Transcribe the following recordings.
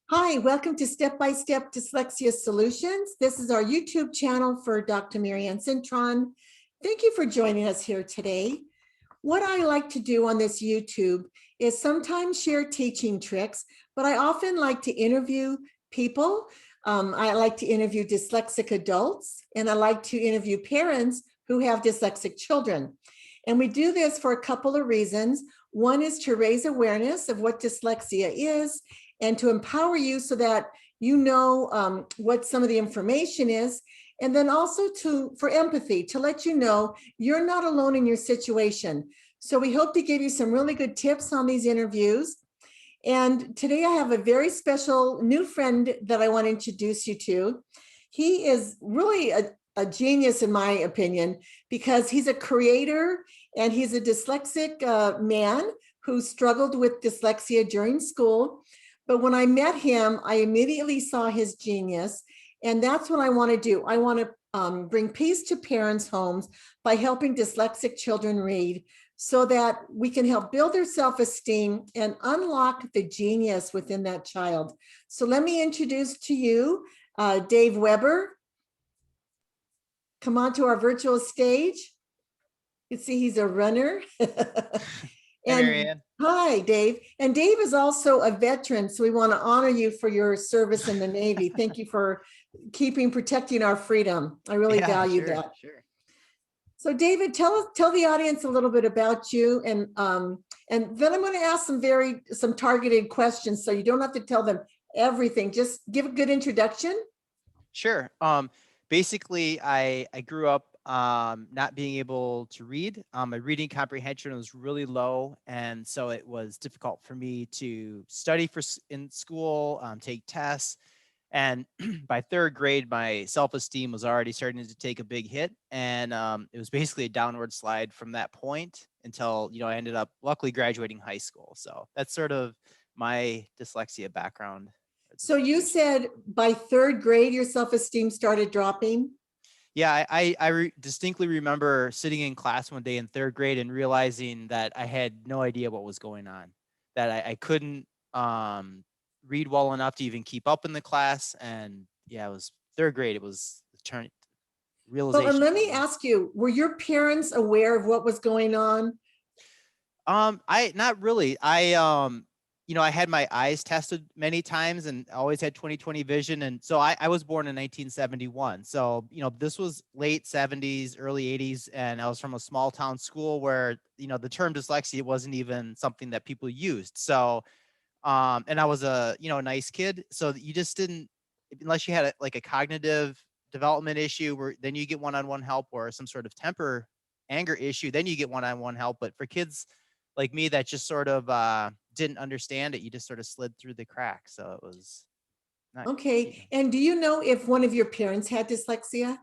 Hi, welcome to Step by Step Dyslexia Solutions. This is our YouTube channel for Dr. Marianne Cintron. Thank you for joining us here today. What I like to do on this YouTube is sometimes share teaching tricks, but I often like to interview people. I like to interview dyslexic adults, and I like to interview parents who have dyslexic children. And we do this for a couple of reasons. One is to raise awareness of what dyslexia is and to empower you so that you know what some of the information is. And then also for empathy, to let you know you're not alone in your situation. So we hope to give you some really good tips on these interviews. And today I have a very special new friend that I want to introduce you to. He is really a genius in my opinion, because he's a creator and he's a dyslexic man who struggled with dyslexia during school. But when I met him, I immediately saw his genius. And that's what I want to do. I want to bring peace to parents' homes by helping dyslexic children read so that we can help build their self-esteem and unlock the genius within that child. So let me introduce to you Dave Weber. Come on to our virtual stage. You can see he's a runner. Hey, Marianne. Hi, Dave. And Dave is also a veteran, so we want to honor you for your service in the Navy. Thank you for protecting our freedom. I really value that. Sure. So, David, tell the audience a little bit about you, and then I'm going to ask some targeted questions, so you don't have to tell them everything. Just give a good introduction. Sure. Basically, I grew up not being able to read. My reading comprehension was really low, and so it was difficult for me to study in school, take tests. And by third grade, my self-esteem was already starting to take a big hit, and it was basically a downward slide from that point until I ended up luckily graduating high school. So that's sort of my dyslexia background. So you said by third grade, your self-esteem started dropping? Yeah, I distinctly remember sitting in class one day in third grade and realizing that I had no idea what was going on, that I couldn't read well enough to even keep up in the class. And yeah, it was third grade. It was the realization. Well, and let me ask you, were your parents aware of what was going on? Not really. I had my eyes tested many times and always had 20/20 vision. And so I was born in 1971. So, this was late 70s, early 80s. And I was from a small town school where, the term dyslexia wasn't even something that people used. So, and I was a nice kid. So you just didn't, unless you had a cognitive development issue where then you get one-on-one help, or some sort of anger issue, then you get one-on-one help. But for kids like me that just sort of didn't understand it, you just sort of slid through the cracks. So it was not okay. And do you know if one of your parents had dyslexia?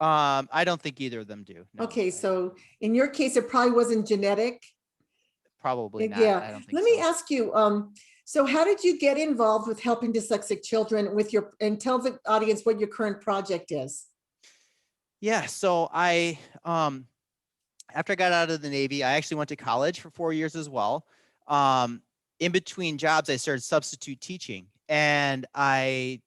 I don't think either of them do. No. Okay, so in your case, it probably wasn't genetic. Probably not. Yeah. I don't think Let me ask you, so how did you get involved with helping dyslexic children and tell the audience what your current project is? Yeah, so after I got out of the Navy, I actually went to college for 4 years as well. In between jobs, I started substitute teaching, and I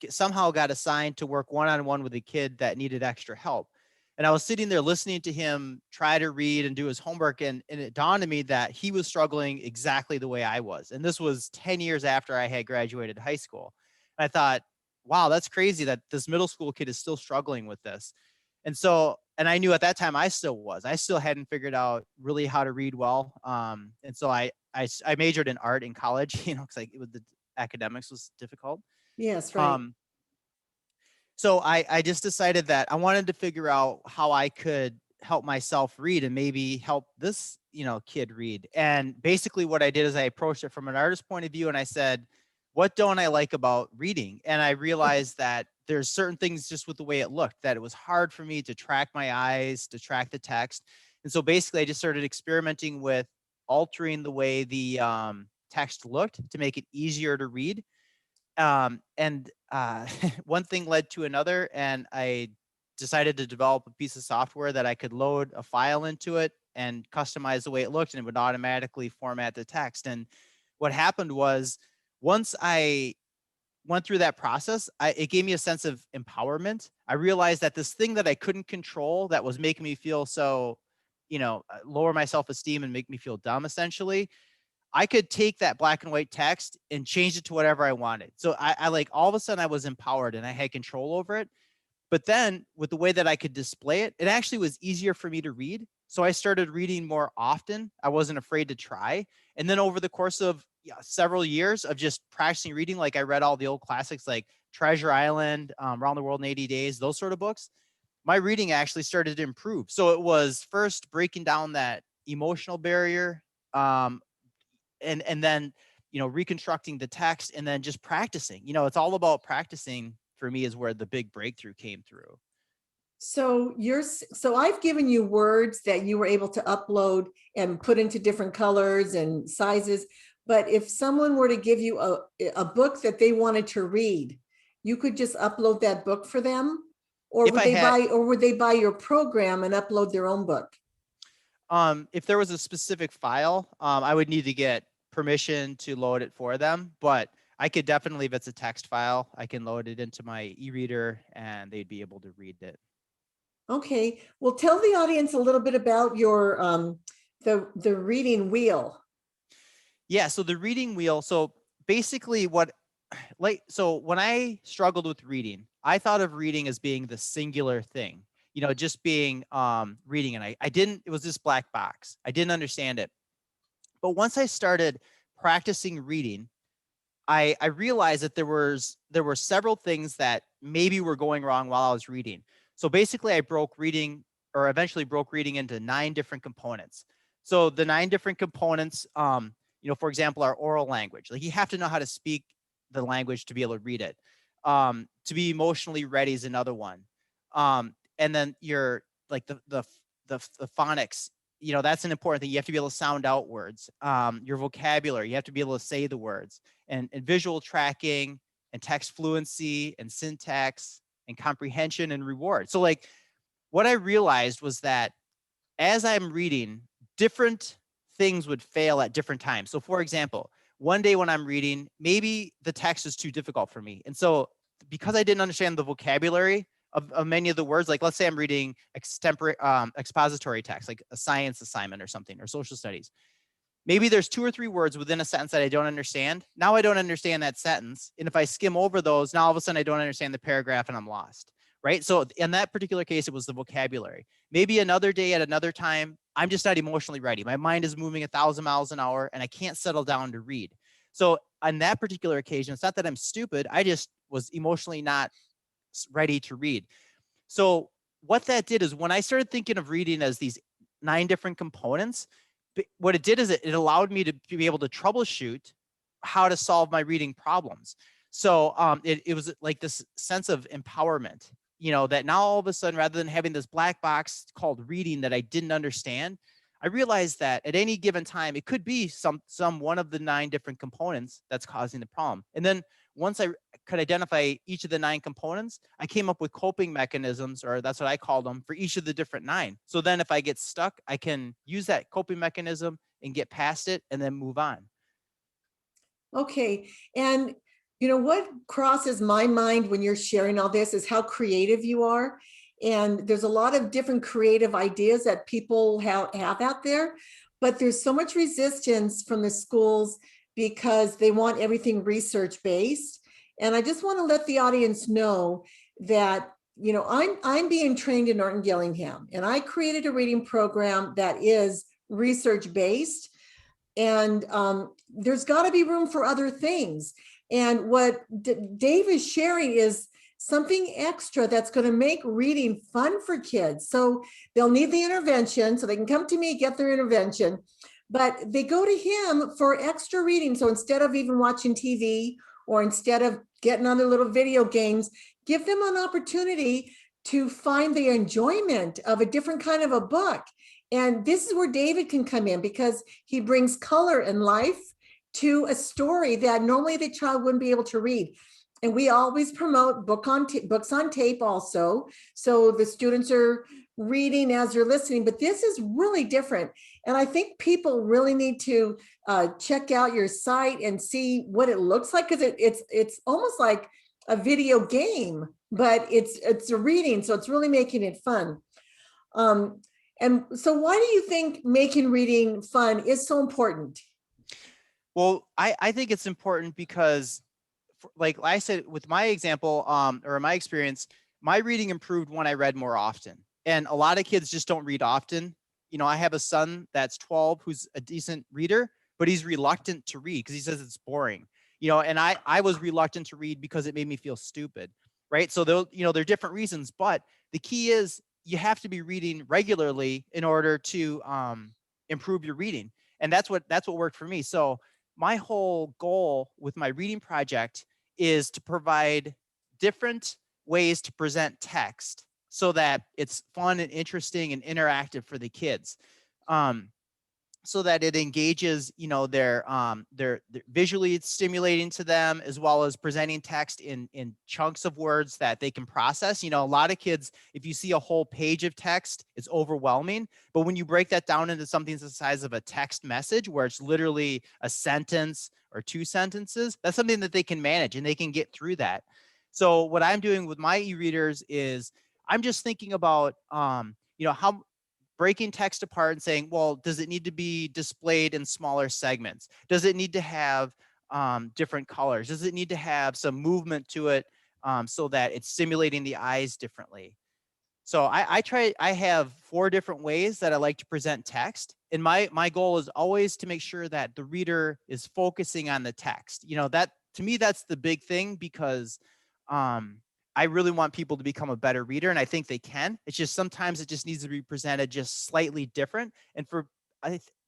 somehow got assigned to work one-on-one with a kid that needed extra help. And I was sitting there listening to him try to read and do his homework, and it dawned on me that he was struggling exactly the way I was. And this was 10 years after I had graduated high school. And I thought, wow, that's crazy that this middle school kid is still struggling with this. And I knew at that time I still hadn't figured out really how to read well. And so I majored in art in college, because the academics was difficult. Yes, right. So I just decided that I wanted to figure out how I could help myself read and maybe help this, kid read. And basically what I did is I approached it from an artist's point of view, and I said, what don't I like about reading? And I realized that there's certain things just with the way it looked, that it was hard for me to track my eyes, to track the text. And so basically I just started experimenting with altering the way the text looked to make it easier to read. And one thing led to another, and I decided to develop a piece of software that I could load a file into it and customize the way it looked, and it would automatically format the text. And what happened was, once I went through that process, it gave me a sense of empowerment. I realized that this thing that I couldn't control that was making me feel so, lower my self-esteem and make me feel dumb, essentially, I could take that black and white text and change it to whatever I wanted. So I like all of a sudden I was empowered and I had control over it. But then with the way that I could display it, it actually was easier for me to read. So I started reading more often. I wasn't afraid to try. And then over the course of several years of just practicing reading, like I read all the old classics like Treasure Island, Around the World in 80 Days, those sort of books, my reading actually started to improve. So it was first breaking down that emotional barrier, and then, reconstructing the text and then just practicing. It's all about practicing for me is where the big breakthrough came through. So so I've given you words that you were able to upload and put into different colors and sizes. But if someone were to give you a book that they wanted to read, you could just upload that book for them, or If would they buy your program and upload their own book? If there was a specific file, I would need to get permission to load it for them, but I could definitely, if it's a text file, I can load it into my e-reader and they'd be able to read it. Okay, well, tell the audience a little bit about your the reading wheel. Yeah, so the reading wheel. So basically when I struggled with reading, I thought of reading as being the singular thing, just being reading. And I didn't, it was this black box. I didn't understand it. But once I started practicing reading, I realized that there were several things that maybe were going wrong while I was reading. So basically I eventually broke reading into 9 different components. So the 9 different components, for example, our oral language. Like you have to know how to speak the language to be able to read it. To be emotionally ready is another one. And then your like the phonics, that's an important thing. You have to be able to sound out words. Your vocabulary, you have to be able to say the words, and visual tracking and text fluency and syntax and comprehension and reward. So like what I realized was that as I'm reading, different things would fail at different times. So for example, one day when I'm reading, maybe the text is too difficult for me. And so because I didn't understand the vocabulary of many of the words, like let's say I'm reading expository text, like a science assignment or something, or social studies. Maybe there's 2 or 3 words within a sentence that I don't understand. Now I don't understand that sentence. And if I skim over those, now all of a sudden I don't understand the paragraph and I'm lost, right? So in that particular case, it was the vocabulary. Maybe another day at another time, I'm just not emotionally ready. My mind is moving 1,000 miles an hour and I can't settle down to read. So on that particular occasion, it's not that I'm stupid. I just was emotionally not ready to read. So what that did is when I started thinking of reading as these 9 different components, what it did is it allowed me to be able to troubleshoot how to solve my reading problems. So it was like this sense of empowerment, that now all of a sudden, rather than having this black box called reading that I didn't understand, I realized that at any given time, it could be some one of the 9 different components that's causing the problem. And then once I could identify each of the 9 components, I came up with coping mechanisms, or that's what I called them, for each of the different 9. So then if I get stuck, I can use that coping mechanism and get past it and then move on. Okay, and what crosses my mind when you're sharing all this is how creative you are. And there's a lot of different creative ideas that people have out there, but there's so much resistance from the schools because they want everything research-based. And I just want to let the audience know that, I'm being trained in Orton, Gillingham, and I created a reading program that is research-based. And there's got to be room for other things. And what Dave is sharing is something extra that's going to make reading fun for kids. So they'll need the intervention, so they can come to me, get their intervention, but they go to him for extra reading. So instead of even watching TV or instead of getting on their little video games, give them an opportunity to find the enjoyment of a different kind of a book. And this is where David can come in, because he brings color and life to a story that normally the child wouldn't be able to read. And we always promote books on tape also. So the students are reading as you're listening, but this is really different. And I think people really need to check out your site and see what it looks like, because it's almost like a video game, but it's a reading, so it's really making it fun. And so why do you think making reading fun is so important? Well, I think it's important because, like I said, with my example, or my experience, my reading improved when I read more often. And a lot of kids just don't read often. You know, I have a son that's 12 who's a decent reader, but he's reluctant to read because he says it's boring. You know, and I was reluctant to read because it made me feel stupid, right? So there are different reasons, but the key is you have to be reading regularly in order to improve your reading. And that's what worked for me. So my whole goal with my reading project is to provide different ways to present text so that it's fun and interesting and interactive for the kids. So that it engages, they're visually stimulating to them, as well as presenting text in chunks of words that they can process. You know, a lot of kids, if you see a whole page of text, it's overwhelming. But when you break that down into something the size of a text message, where it's literally a sentence or two sentences, that's something that they can manage and they can get through that. So what I'm doing with my e-readers is I'm just thinking about, how breaking text apart and saying, well, does it need to be displayed in smaller segments? Does it need to have different colors? Does it need to have some movement to it so that it's stimulating the eyes differently? So I have 4 different ways that I like to present text. And my goal is always to make sure that the reader is focusing on the text. You know, that to me, that's the big thing, because I really want people to become a better reader, and I think they can. It's just sometimes it just needs to be presented just slightly different. And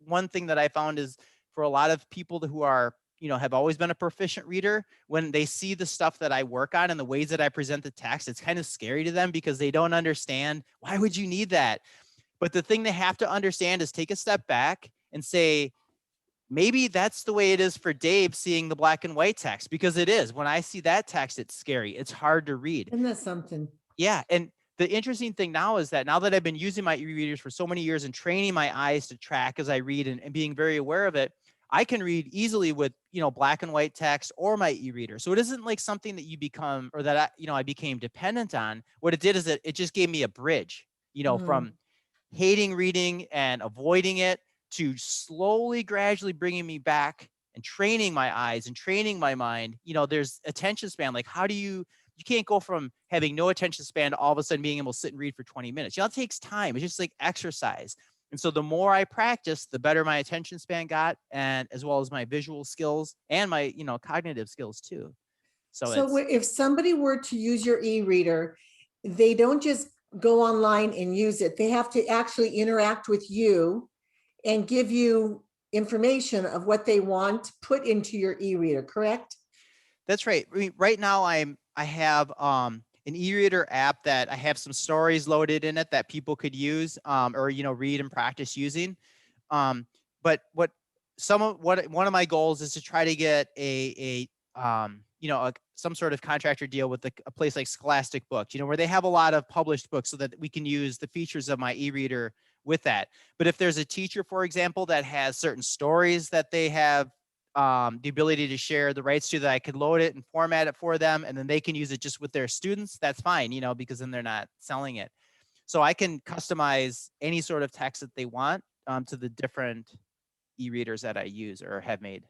one thing that I found is, for a lot of people who are, have always been a proficient reader, when they see the stuff that I work on and the ways that I present the text, it's kind of scary to them because they don't understand, why would you need that? But the thing they have to understand is take a step back and say, maybe that's the way it is for Dave seeing the black and white text, because it is. When I see that text, it's scary. It's hard to read. Isn't that something? Yeah. And the interesting thing now is that now that I've been using my e-readers for so many years and training my eyes to track as I read and being very aware of it, I can read easily with, black and white text or my e-reader. So it isn't like something that you become, or that I became dependent on. What it did is it just gave me a bridge, from hating reading and avoiding it to slowly, gradually bringing me back and training my eyes and training my mind. There's attention span. Like, you can't go from having no attention span to all of a sudden being able to sit and read for 20 minutes. It takes time. It's just like exercise. And so the more I practiced, the better my attention span got, and as well as my visual skills and my, cognitive skills too. So if somebody were to use your e-reader, they don't just go online and use it. They have to actually interact with you and give you information of what they want put into your e-reader, correct? That's right. I mean, right now I have an e-reader app that I have some stories loaded in it that people could use or read and practice using. But one of my goals is to try to get some sort of contractor deal with a place like Scholastic Books, where they have a lot of published books, so that we can use the features of my e-reader with that. But if there's a teacher, for example, that has certain stories that they have the ability to share the rights to, that I could load it and format it for them, and then they can use it just with their students, that's fine, because then they're not selling it. So I can customize any sort of text that they want to the different e-readers that I use or have made.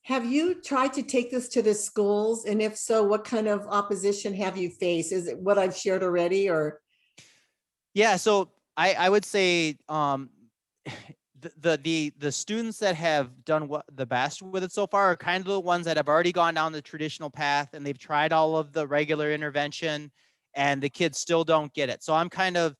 Have you tried to take this to the schools? And if so, what kind of opposition have you faced? Is it what I've shared already, or? Yeah, so I would say the students that have done the best with it so far are kind of the ones that have already gone down the traditional path and they've tried all of the regular intervention, and the kids still don't get it. So I'm kind of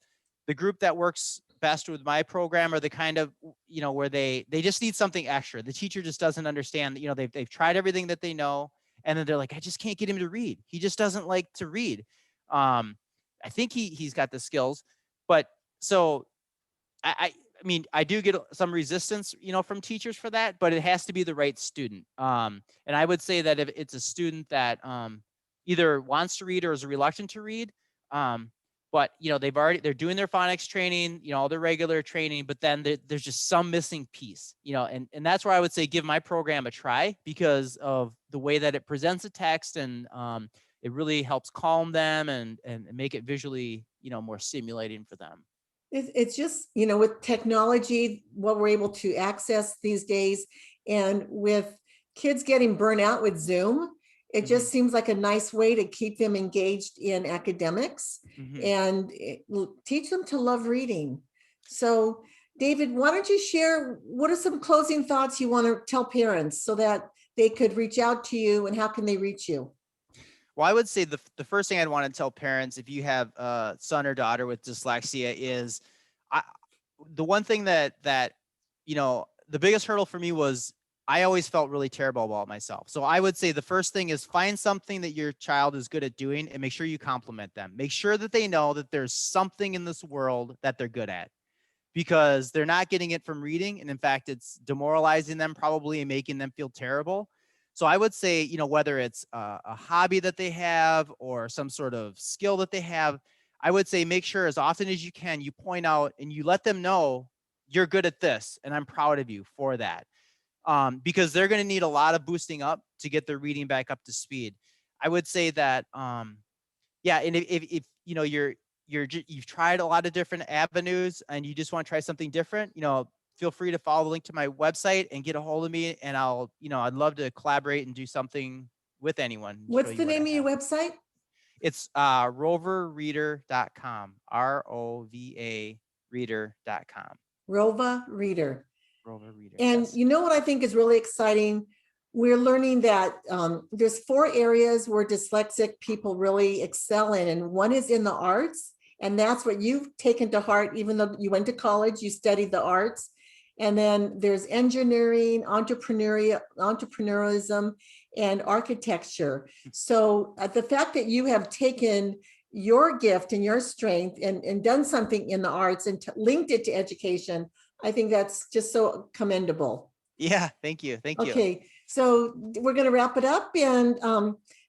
the group that works best with my program, are the kind of, where they just need something extra. The teacher just doesn't understand that, they've tried everything that they know, and then they're like, I just can't get him to read. He just doesn't like to read. I think he's got the skills, but so I mean, I do get some resistance, from teachers for that, but it has to be the right student. And I would say that if it's a student that either wants to read or is reluctant to read, but they're doing their phonics training, all their regular training, but then there's just some missing piece, and that's where I would say give my program a try because of the way that it presents a text, and it really helps calm them and make it visually, more stimulating for them. It's just, with technology, what we're able to access these days, and with kids getting burnt out with Zoom, it just seems like a nice way to keep them engaged in academics and teach them to love reading. So, David, why don't you share what are some closing thoughts you want to tell parents so that they could reach out to you, and how can they reach you? Well, I would say the first thing I'd want to tell parents, if you have a son or daughter with dyslexia, is the one thing that the biggest hurdle for me was I always felt really terrible about myself. So I would say the first thing is find something that your child is good at doing and make sure you compliment them. Make sure that they know that there's something in this world that they're good at, because they're not getting it from reading. And in fact, it's demoralizing them probably and making them feel terrible. So I would say, whether it's a hobby that they have or some sort of skill that they have, I would say make sure as often as you can, you point out and you let them know you're good at this and I'm proud of you for that. Because they're going to need a lot of boosting up to get their reading back up to speed. I would say that, yeah, and if you've tried a lot of different avenues and you just want to try something different, feel free to follow the link to my website and get a hold of me, and I'd love to collaborate and do something with anyone. What's the name of your website? It's rovareader.com, ROVA reader.com. Rova Reader. Rova Reader. And yes. What I think is really exciting, we're learning that there's 4 areas where dyslexic people really excel in, and one is in the arts, and that's what you've taken to heart. Even though you went to college, you studied the arts. And then there's engineering, entrepreneurialism, and architecture. So the fact that you have taken your gift and your strength and done something in the arts and linked it to education, I think that's just so commendable. Yeah, thank you. Thank you. Okay, so we're going to wrap it up. And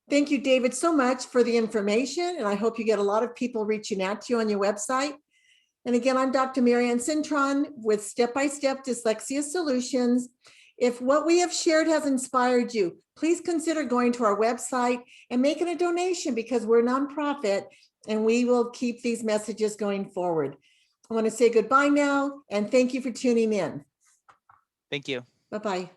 thank you, David, so much for the information. And I hope you get a lot of people reaching out to you on your website. And again, I'm Dr. Marianne Cintron with Step-by-Step Dyslexia Solutions. If what we have shared has inspired you, please consider going to our website and making a donation, because we're a nonprofit and we will keep these messages going forward. I want to say goodbye now and thank you for tuning in. Thank you. Bye-bye.